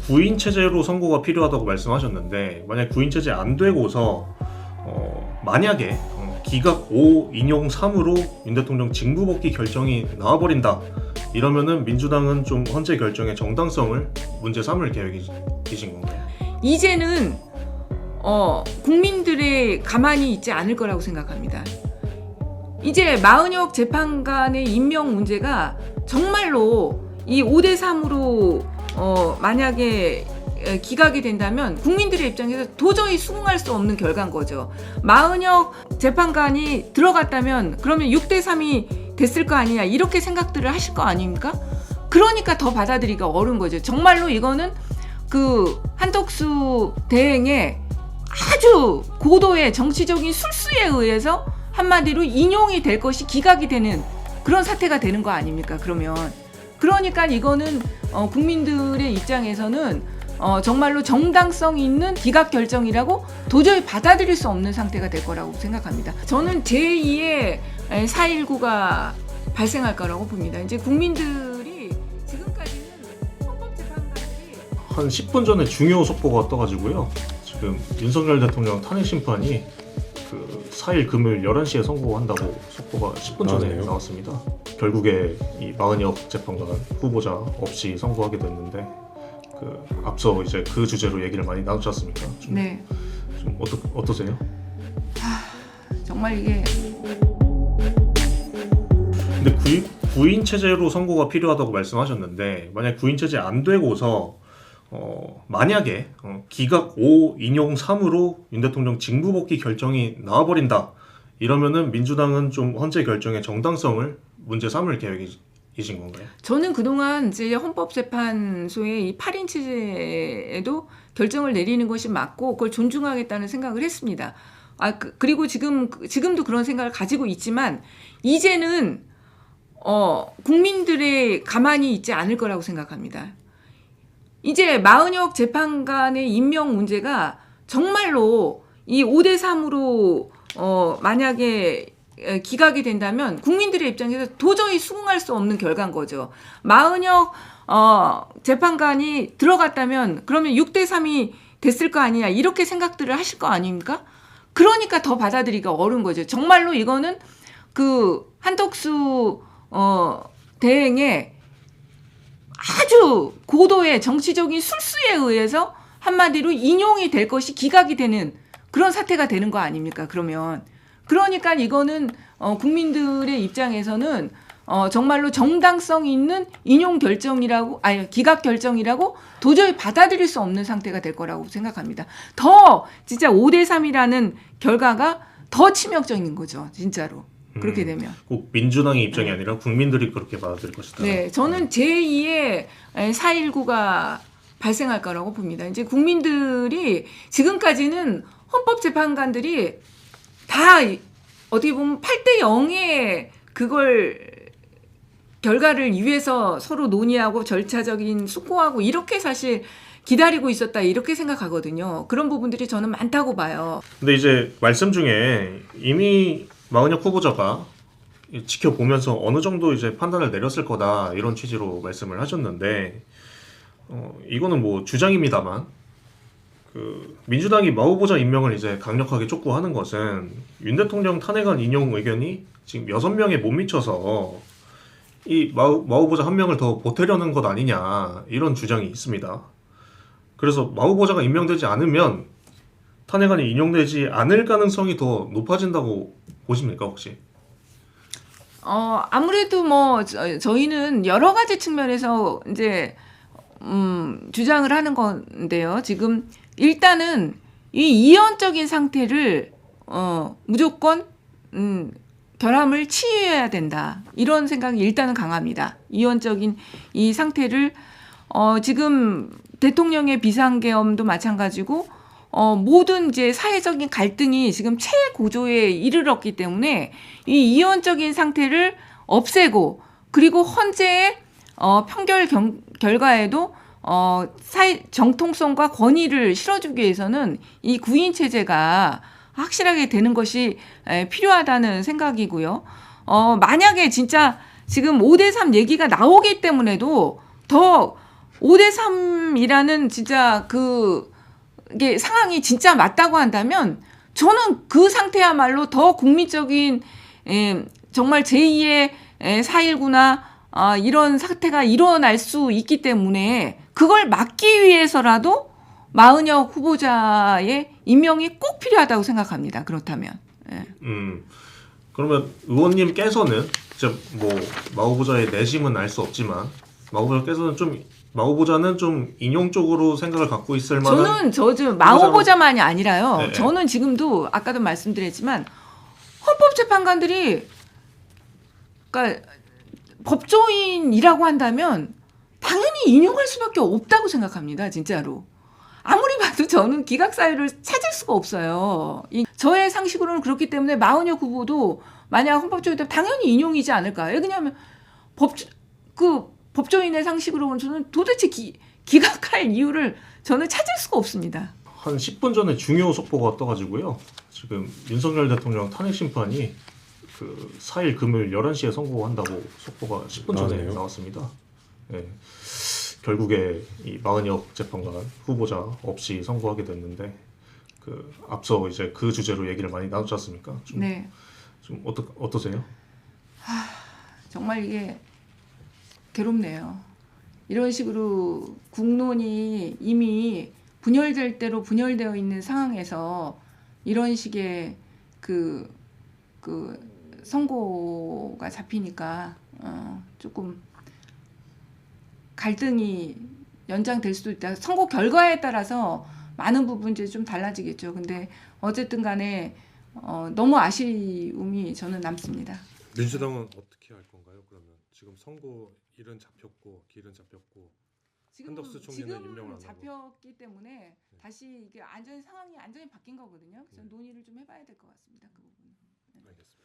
구인 체제로 선고가 필요하다고 말씀하셨는데, 만약 구인 체제 안 되고서 만약에 기각 5 인용 3으로 윤 대통령 직무복귀 결정이 나와버린다, 이러면은 민주당은 좀 헌재 결정의 정당성을 문제 삼을 계획이신 건가요? 이제는 국민들의 가만히 있지 않을 거라고 생각합니다. 이제 마은혁 재판관의 임명 문제가 정말로 이 5대3으로 만약에 기각이 된다면 국민들의 입장에서 도저히 수긍할 수 없는 결과인 거죠. 마은혁 재판관이 들어갔다면 그러면 6대3이 됐을 거 아니냐, 이렇게 생각들을 하실 거 아닙니까? 그러니까 더 받아들이기가 어려운 거죠. 정말로 이거는 그 한덕수 대행의 아주 고도의 정치적인 술수에 의해서 한마디로 인용이 될 것이 기각이 되는 그런 사태가 되는 거 아닙니까? 그러니까 이거는 국민들의 입장에서는 정말로 정당성 있는 기각 결정이라고 도저히 받아들일 수 없는 상태가 될 거라고 생각합니다. 저는 제2의 4.19가 발생할 거라고 봅니다. 이제 국민들이 지금까지는 헌법재판관들이 한 10분 전에 중요 속보가 떠가지고요. 지금 윤석열 대통령 탄핵 심판이 그 4일 금요일 11시에 선고한다고 속보가 10분 전에 나왔습니다. 결국에 이 마은혁 재판관 후보자 없이 선고하게 됐는데, 그 앞서 이제 그 주제로 얘기를 많이 나누지 않습니까? 네. 좀 어떠세요? 정말 이게 근데 구인 체제로 선고가 필요하다고 말씀하셨는데, 만약 구인 체제 안 되고서 만약에 기각 5 인용 3으로 윤 대통령 직무복귀 결정이 나와버린다, 이러면은 민주당은 좀 헌재 결정의 정당성을 문제 삼을 계획이신 건가요? 저는 그동안 이제 헌법재판소의 이 8인 체제에도 결정을 내리는 것이 맞고 그걸 존중하겠다는 생각을 했습니다. 그리고 지금도 그런 생각을 가지고 있지만, 이제는 국민들의 가만히 있지 않을 거라고 생각합니다. 이제 마은혁 재판관의 임명 문제가 정말로 이 5대3으로 만약에 기각이 된다면 국민들의 입장에서 도저히 수긍할 수 없는 결과인 거죠. 마은혁 재판관이 들어갔다면 그러면 6대3이 됐을 거 아니냐, 이렇게 생각들을 하실 거 아닙니까? 그러니까 더 받아들이기가 어려운 거죠. 정말로 이거는 그 한덕수 대행의 아주 고도의 정치적인 술수에 의해서 한마디로 인용이 될 것이 기각이 되는 그런 사태가 되는 거 아닙니까? 그러니까 이거는 국민들의 입장에서는 정말로 정당성 있는 인용 결정이라고, 기각 결정이라고 도저히 받아들일 수 없는 상태가 될 거라고 생각합니다. 더 진짜 5대3이라는 결과가 더 치명적인 거죠, 진짜로. 그렇게 되면 꼭 민주당의 입장이 아니라 국민들이 그렇게 받아들일 것이다. 네, 저는 제2의 4.19가 발생할 거라고 봅니다. 이제 국민들이 지금까지는 헌법재판관들이 다 어떻게 보면 8대 0의 그걸 결과를 위해서 서로 논의하고 절차적인 숙고하고 이렇게 사실 기다리고 있었다, 이렇게 생각하거든요. 그런 부분들이 저는 많다고 봐요. 근데 이제 말씀 중에 이미 마은혁 후보자가 지켜보면서 어느 정도 이제 판단을 내렸을 거다, 이런 취지로 말씀을 하셨는데, 이거는 뭐 주장입니다만, 그 민주당이 마 후보자 임명을 이제 강력하게 촉구하는 것은 윤 대통령 탄핵안 인용 의견이 지금 6명에 못 미쳐서 이 마 후보자 한 명을 더 보태려는 것 아니냐, 이런 주장이 있습니다. 그래서 마 후보자가 임명되지 않으면 탄핵안이 인용되지 않을 가능성이 더 높아진다고 보십니까, 혹시? 아무래도 뭐 저희는 여러 가지 측면에서 이제 주장을 하는 건데요. 지금 일단은 이 이원적인 상태를 무조건 결함을 치유해야 된다, 이런 생각이 일단은 강합니다. 이원적인 이 상태를 지금 대통령의 비상계엄도 마찬가지고 모든 이제 사회적인 갈등이 지금 최고조에 이르렀기 때문에 이 이원적인 상태를 없애고, 그리고 헌재의 판결 결과에도 사회 정통성과 권위를 실어주기 위해서는 이 구인 체제가 확실하게 되는 것이 필요하다는 생각이고요. 만약에 진짜 지금 5대3 얘기가 나오기 때문에도 더 5대 3이라는 진짜 이게 상황이 진짜 맞다고 한다면 저는 그 상태야말로 더 국민적인 정말 제2의 4.19나 이런 사태가 일어날 수 있기 때문에 그걸 막기 위해서라도 마은혁 후보자의 임명이 꼭 필요하다고 생각합니다. 그렇다면. 예. 그러면 의원님께서는 이제 뭐 마 후보자의 내심은 알 수 없지만 마 후보자는 좀 인용적으로 생각을 갖고 있을 만한. 저는 마 후보자만이 아니라요. 네. 저는 지금도 아까도 말씀드렸지만 헌법재판관들이 그러니까 법조인이라고 한다면 당연히 인용할 수밖에 없다고 생각합니다. 진짜로. 아무리 봐도 저는 기각 사유를 찾을 수가 없어요. 저의 상식으로는 그렇기 때문에 마은혁 후보도 만약 헌법조인이면 당연히 인용이지 않을까. 왜냐하면 법조인의 상식으로는 저는 도대체 기각할 이유를 저는 찾을 수가 없습니다. 한 10분 전에 중요 속보가 떠가지고요. 지금 윤석열 대통령 탄핵 심판이 그 4일 금요일 11시에 선고한다고 속보가 10분 전에 나왔습니다. 네. 결국에 이 마은혁 재판관 후보자 없이 선고하게 됐는데 그 앞서 이제 그 주제로 얘기를 많이 나눴지 않습니까? 네. 좀 어떠세요? 정말 이게 괴롭네요. 이런 식으로 국론이 이미 분열될 대로 분열되어 있는 상황에서 이런 식의 그 선고가 잡히니까 조금 갈등이 연장될 수도 있다. 선고 결과에 따라서 많은 부분들이 좀 달라지겠죠. 근데 어쨌든 간에 너무 아쉬움이 저는 남습니다. 민주당은 어떻게 할 건가요? 그러면 지금 선고 일은 잡혔고 길은 잡혔고 한덕수 총리는 임명을 안 하고. 잡혔기 때문에 다시 이게 상황이 완전히 바뀐 거거든요. 그래서 논의를 좀 해봐야 될 것 같습니다. 그 부분. 알겠습니다.